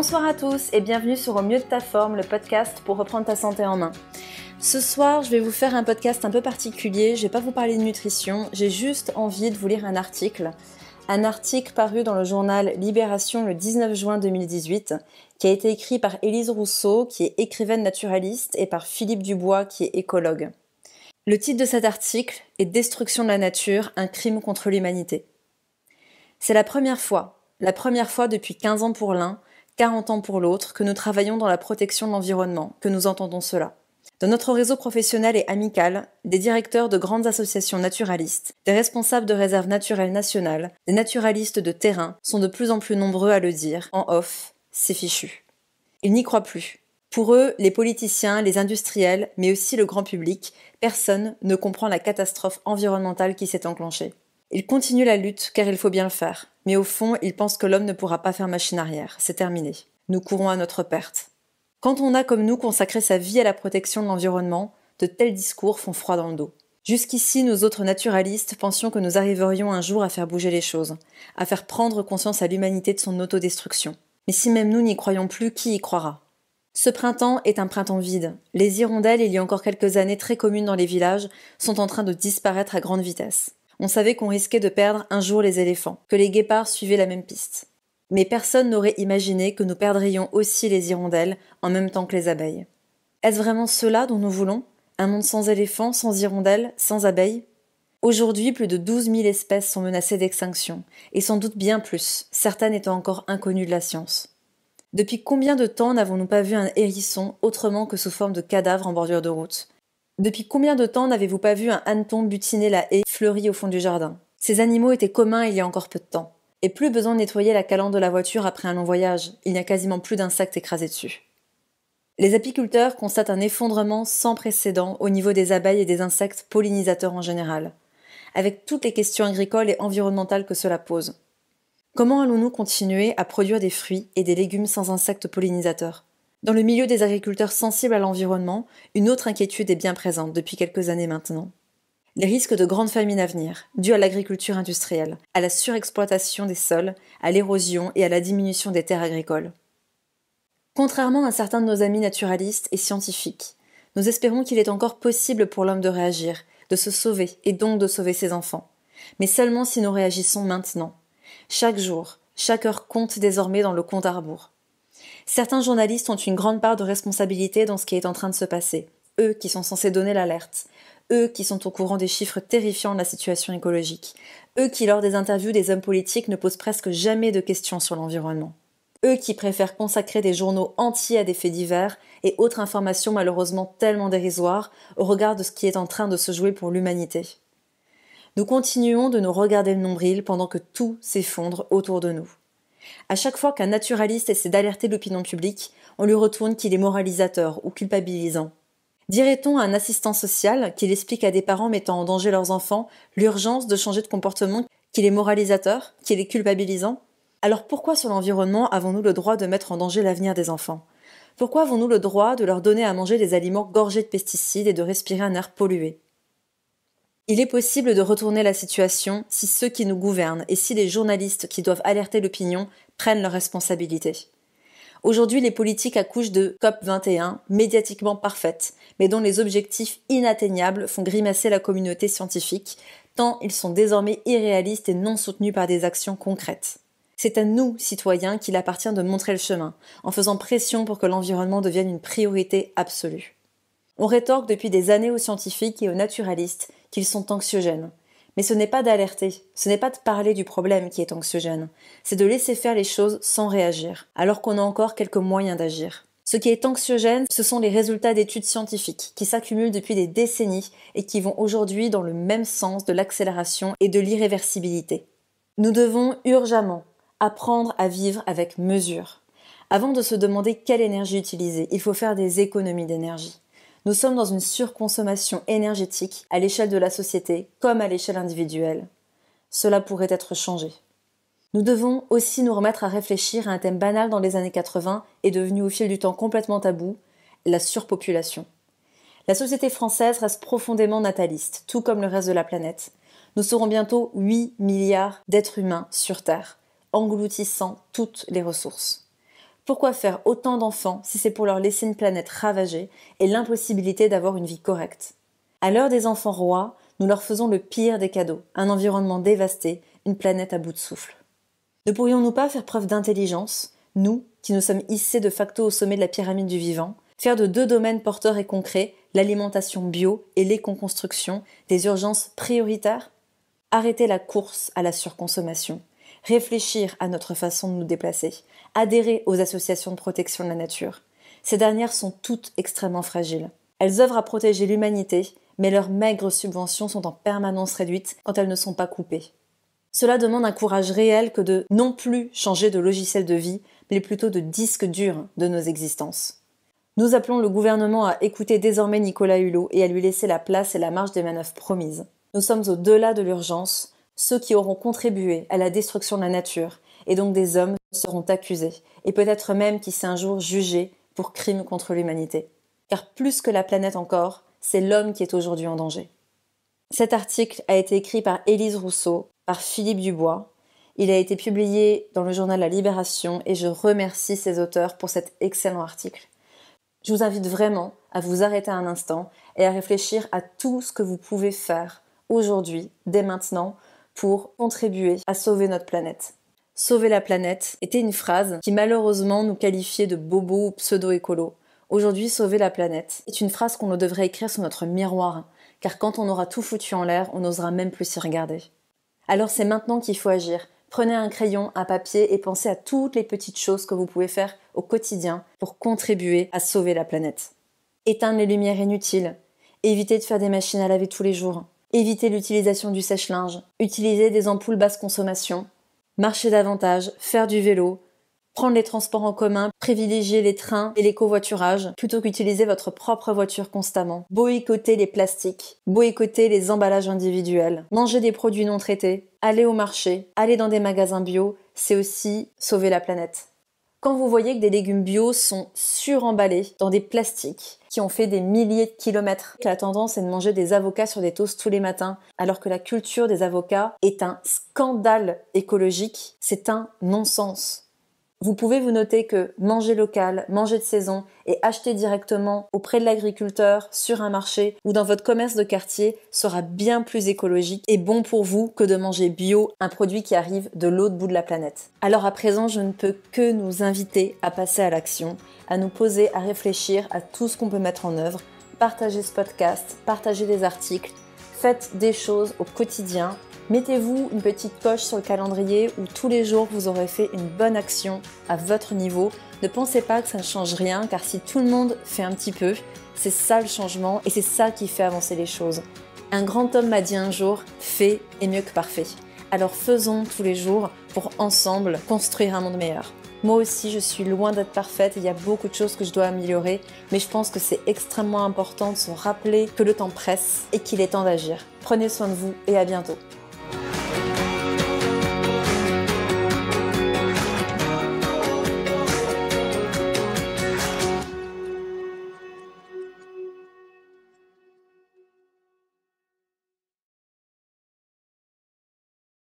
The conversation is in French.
Bonsoir à tous et bienvenue sur Au mieux de ta forme, le podcast pour reprendre ta santé en main. Ce soir, je vais vous faire un podcast un peu particulier, je vais pas vous parler de nutrition, j'ai juste envie de vous lire un article paru dans le journal Libération le 19 juin 2018, qui a été écrit par Élise Rousseau, qui est écrivaine naturaliste, et par Philippe Dubois, qui est écologue. Le titre de cet article est « Destruction de la nature, un crime contre l'humanité ». C'est la première fois depuis 15 ans pour l'un, 40 ans pour l'autre, que nous travaillons dans la protection de l'environnement, que nous entendons cela. Dans notre réseau professionnel et amical, des directeurs de grandes associations naturalistes, des responsables de réserves naturelles nationales, des naturalistes de terrain sont de plus en plus nombreux à le dire, en off, c'est fichu. Ils n'y croient plus. Pour eux, les politiciens, les industriels, mais aussi le grand public, personne ne comprend la catastrophe environnementale qui s'est enclenchée. Ils continuent la lutte car il faut bien le faire, mais au fond, ils pensent que l'homme ne pourra pas faire machine arrière, c'est terminé. Nous courons à notre perte. Quand on a comme nous consacré sa vie à la protection de l'environnement, de tels discours font froid dans le dos. Jusqu'ici, nous autres naturalistes pensions que nous arriverions un jour à faire bouger les choses, à faire prendre conscience à l'humanité de son autodestruction. Mais si même nous n'y croyons plus, qui y croira ? Ce printemps est un printemps vide. Les hirondelles, il y a encore quelques années très communes dans les villages, sont en train de disparaître à grande vitesse. On savait qu'on risquait de perdre un jour les éléphants, que les guépards suivaient la même piste. Mais personne n'aurait imaginé que nous perdrions aussi les hirondelles en même temps que les abeilles. Est-ce vraiment cela dont nous voulons ? Un monde sans éléphants, sans hirondelles, sans abeilles ? Aujourd'hui, plus de 12 000 espèces sont menacées d'extinction, et sans doute bien plus, certaines étant encore inconnues de la science. Depuis combien de temps n'avons-nous pas vu un hérisson autrement que sous forme de cadavre en bordure de route ? Depuis combien de temps n'avez-vous pas vu un hanneton butiner la haie fleurie au fond du jardin ? Ces animaux étaient communs il y a encore peu de temps. Et plus besoin de nettoyer la calandre de la voiture après un long voyage, il n'y a quasiment plus d'insectes écrasés dessus. Les apiculteurs constatent un effondrement sans précédent au niveau des abeilles et des insectes pollinisateurs en général, avec toutes les questions agricoles et environnementales que cela pose. Comment allons-nous continuer à produire des fruits et des légumes sans insectes pollinisateurs ? Dans le milieu des agriculteurs sensibles à l'environnement, une autre inquiétude est bien présente depuis quelques années maintenant. Les risques de grandes famines à venir, dus à l'agriculture industrielle, à la surexploitation des sols, à l'érosion et à la diminution des terres agricoles. Contrairement à certains de nos amis naturalistes et scientifiques, nous espérons qu'il est encore possible pour l'homme de réagir, de se sauver et donc de sauver ses enfants. Mais seulement si nous réagissons maintenant. Chaque jour, chaque heure compte désormais dans le compte à rebours. Certains journalistes ont une grande part de responsabilité dans ce qui est en train de se passer, eux qui sont censés donner l'alerte. Eux qui sont au courant des chiffres terrifiants de la situation écologique. Eux qui, lors des interviews des hommes politiques, ne posent presque jamais de questions sur l'environnement. Eux qui préfèrent consacrer des journaux entiers à des faits divers et autres informations malheureusement tellement dérisoires au regard de ce qui est en train de se jouer pour l'humanité. Nous continuons de nous regarder le nombril pendant que tout s'effondre autour de nous. À chaque fois qu'un naturaliste essaie d'alerter l'opinion publique, on lui retourne qu'il est moralisateur ou culpabilisant. Dirait-on à un assistant social qu'il explique à des parents mettant en danger leurs enfants l'urgence de changer de comportement qu'il est moralisateur, qu'il est culpabilisant ? Alors pourquoi sur l'environnement avons-nous le droit de mettre en danger l'avenir des enfants ? Pourquoi avons-nous le droit de leur donner à manger des aliments gorgés de pesticides et de respirer un air pollué ? Il est possible de retourner la situation si ceux qui nous gouvernent et si les journalistes qui doivent alerter l'opinion prennent leurs responsabilités. Aujourd'hui, les politiques accouchent de COP21, médiatiquement parfaites, mais dont les objectifs inatteignables font grimacer la communauté scientifique, tant ils sont désormais irréalistes et non soutenus par des actions concrètes. C'est à nous, citoyens, qu'il appartient de montrer le chemin, en faisant pression pour que l'environnement devienne une priorité absolue. On rétorque depuis des années aux scientifiques et aux naturalistes qu'ils sont anxiogènes. Mais ce n'est pas d'alerter, ce n'est pas de parler du problème qui est anxiogène, c'est de laisser faire les choses sans réagir, alors qu'on a encore quelques moyens d'agir. Ce qui est anxiogène, ce sont les résultats d'études scientifiques qui s'accumulent depuis des décennies et qui vont aujourd'hui dans le même sens de l'accélération et de l'irréversibilité. Nous devons urgemment apprendre à vivre avec mesure. Avant de se demander quelle énergie utiliser, il faut faire des économies d'énergie. Nous sommes dans une surconsommation énergétique à l'échelle de la société comme à l'échelle individuelle. Cela pourrait être changé. Nous devons aussi nous remettre à réfléchir à un thème banal dans les années 80 et devenu au fil du temps complètement tabou, la surpopulation. La société française reste profondément nataliste, tout comme le reste de la planète. Nous serons bientôt 8 milliards d'êtres humains sur Terre, engloutissant toutes les ressources. Pourquoi faire autant d'enfants si c'est pour leur laisser une planète ravagée et l'impossibilité d'avoir une vie correcte? À l'heure des enfants rois, nous leur faisons le pire des cadeaux, un environnement dévasté, une planète à bout de souffle. Ne pourrions-nous pas faire preuve d'intelligence, nous, qui nous sommes hissés de facto au sommet de la pyramide du vivant, faire de 2 domaines porteurs et concrets, l'alimentation bio et l'éco-construction, des urgences prioritaires? Arrêter la course à la surconsommation, réfléchir à notre façon de nous déplacer, adhérer aux associations de protection de la nature. Ces dernières sont toutes extrêmement fragiles. Elles œuvrent à protéger l'humanité, mais leurs maigres subventions sont en permanence réduites quand elles ne sont pas coupées. Cela demande un courage réel que de non plus changer de logiciel de vie, mais plutôt de disque dur de nos existences. Nous appelons le gouvernement à écouter désormais Nicolas Hulot et à lui laisser la place et la marge des manœuvres promises. Nous sommes au-delà de l'urgence. Ceux qui auront contribué à la destruction de la nature, et donc des hommes, seront accusés, et peut-être même qui s'est un jour jugé pour crime contre l'humanité. Car plus que la planète encore, c'est l'homme qui est aujourd'hui en danger. Cet article a été écrit par Élise Rousseau, par Philippe Dubois. Il a été publié dans le journal La Libération et je remercie ses auteurs pour cet excellent article. Je vous invite vraiment à vous arrêter un instant et à réfléchir à tout ce que vous pouvez faire aujourd'hui, dès maintenant, pour contribuer à sauver notre planète. Sauver la planète était une phrase qui malheureusement nous qualifiait de bobos ou pseudo-écolos. Aujourd'hui, sauver la planète est une phrase qu'on devrait écrire sur notre miroir, car quand on aura tout foutu en l'air, on n'osera même plus s'y regarder. Alors c'est maintenant qu'il faut agir. Prenez un crayon, un papier et pensez à toutes les petites choses que vous pouvez faire au quotidien pour contribuer à sauver la planète. Éteindre les lumières inutiles, éviter de faire des machines à laver tous les jours, éviter l'utilisation du sèche-linge, utiliser des ampoules basse consommation, marcher davantage, faire du vélo, prendre les transports en commun, privilégier les trains et les covoiturages plutôt qu'utiliser votre propre voiture constamment, boycotter les plastiques, boycotter les emballages individuels, manger des produits non traités, aller au marché, aller dans des magasins bio, c'est aussi sauver la planète. Quand vous voyez que des légumes bio sont suremballés dans des plastiques qui ont fait des milliers de kilomètres, que la tendance est de manger des avocats sur des toasts tous les matins, alors que la culture des avocats est un scandale écologique, c'est un non-sens. Vous pouvez vous noter que manger local, manger de saison et acheter directement auprès de l'agriculteur, sur un marché ou dans votre commerce de quartier sera bien plus écologique et bon pour vous que de manger bio, un produit qui arrive de l'autre bout de la planète. Alors à présent, je ne peux que nous inviter à passer à l'action, à nous poser, à réfléchir à tout ce qu'on peut mettre en œuvre, partager ce podcast, partager des articles, faites des choses au quotidien. Mettez-vous une petite coche sur le calendrier où tous les jours vous aurez fait une bonne action à votre niveau. Ne pensez pas que ça ne change rien, car si tout le monde fait un petit peu, c'est ça le changement et c'est ça qui fait avancer les choses. Un grand homme m'a dit un jour, fait est mieux que parfait. Alors faisons tous les jours pour ensemble construire un monde meilleur. Moi aussi, je suis loin d'être parfaite, il y a beaucoup de choses que je dois améliorer, mais je pense que c'est extrêmement important de se rappeler que le temps presse et qu'il est temps d'agir. Prenez soin de vous et à bientôt.